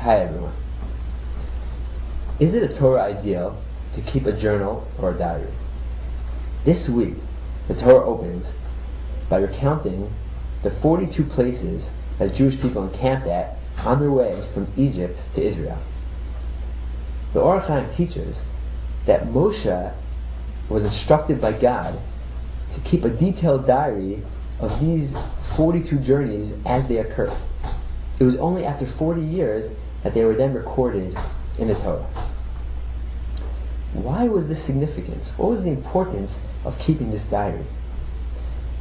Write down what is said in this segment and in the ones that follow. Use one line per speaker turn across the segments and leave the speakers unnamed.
Hi everyone. Is it a Torah ideal to keep a journal or a diary? This week, the Torah opens by recounting the 42 places that Jewish people encamped at on their way from Egypt to Israel. The Or Chaim teaches that Moshe was instructed by God to keep a detailed diary of these 42 journeys as they occurred. It was only after 40 years that they were then recorded in the Torah. Why was this significant? What was the importance of keeping this diary?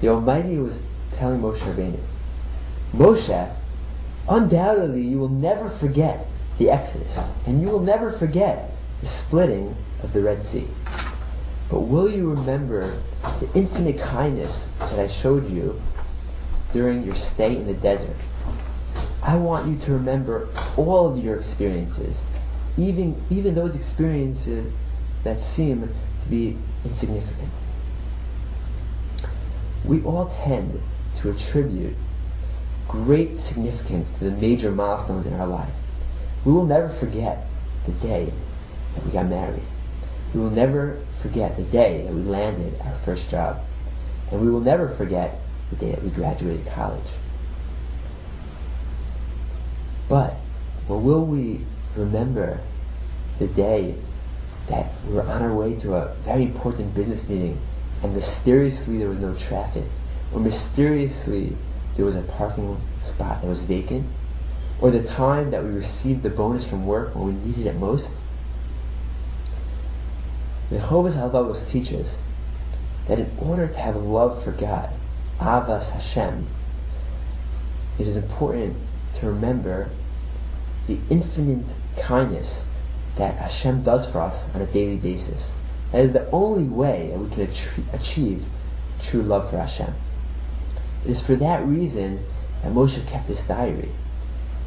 The Almighty was telling Moshe Rabbeinu, Moshe, undoubtedly you will never forget the Exodus, and you will never forget the splitting of the Red Sea. But will you remember the infinite kindness that I showed you during your stay in the desert? I want you to remember all of your experiences, even those experiences that seem to be insignificant. We all tend to attribute great significance to the major milestones in our life. We will never forget the day that we got married. We will never forget the day that we landed our first job. And we will never forget the day that we graduated college. But will we remember the day that we were on our way to a very important business meeting and mysteriously there was no traffic, or mysteriously there was a parking spot that was vacant, or the time that we received the bonus from work when we needed it most? The Chovas HaLevavos teaches that in order to have love for God, Avas Hashem, it is important to remember the infinite kindness that Hashem does for us on a daily basis. That is the only way that we can achieve true love for Hashem. It is for that reason that Moshe kept this diary,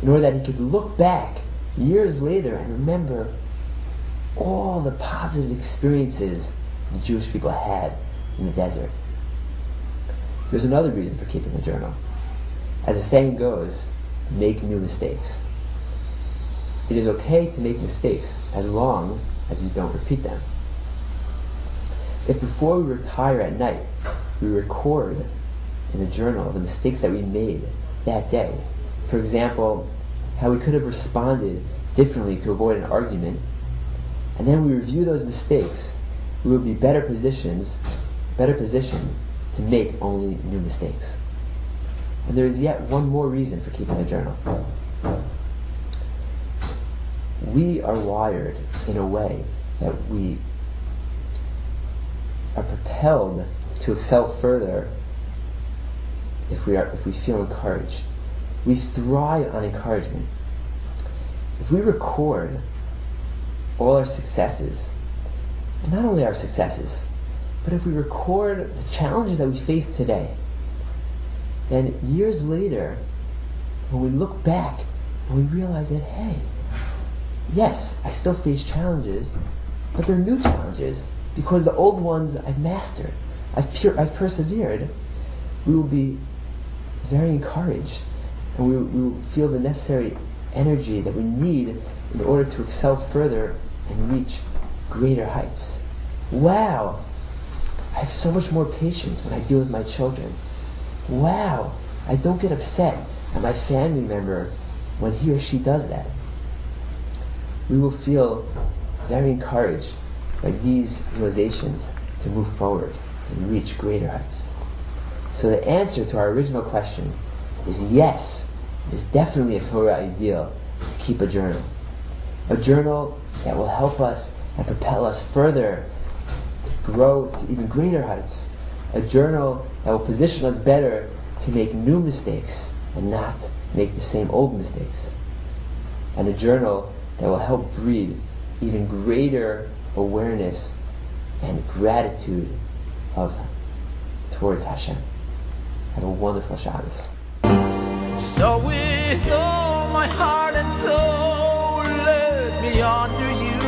in order that he could look back years later and remember all the positive experiences the Jewish people had in the desert. There's another reason for keeping a journal. As the saying goes, make new mistakes. It is okay to make mistakes as long as you don't repeat them. If before we retire at night, we record in a journal the mistakes that we made that day, for example, how we could have responded differently to avoid an argument, and then we review those mistakes, we will be better positioned to make only new mistakes. And there is yet one more reason for keeping a journal. We are wired in a way that we are propelled to excel further if we feel encouraged. We thrive on encouragement. If we record all our successes, and not only our successes, but if we record the challenges that we face today, then years later, when we look back and we realize that, hey, yes, I still face challenges, but they're new challenges because the old ones I've mastered, I've persevered, we will be very encouraged, and we will feel the necessary energy that we need in order to excel further and reach greater heights. Wow, I have so much more patience when I deal with my children. Wow, I don't get upset at my family member when he or she does that. We will feel very encouraged by these realizations to move forward and reach greater heights. So the answer to our original question is yes, it is definitely a Torah ideal to keep a journal. A journal that will help us and propel us further to grow to even greater heights. A journal that will position us better to make new mistakes and not make the same old mistakes. And a journal that will help breed even greater awareness and gratitude towards Hashem. Have a wonderful Shabbos.
So with all my heart and soul, let me honor you.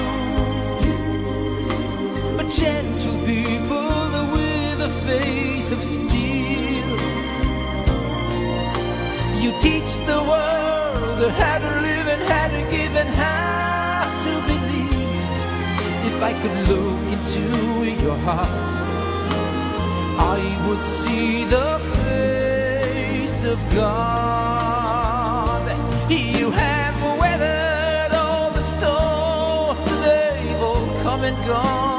A gentle people with a faith of steel. You teach the world how to live and how to give If I could look into your heart, I would see the face of God. You have weathered all the storms, they've all come and gone.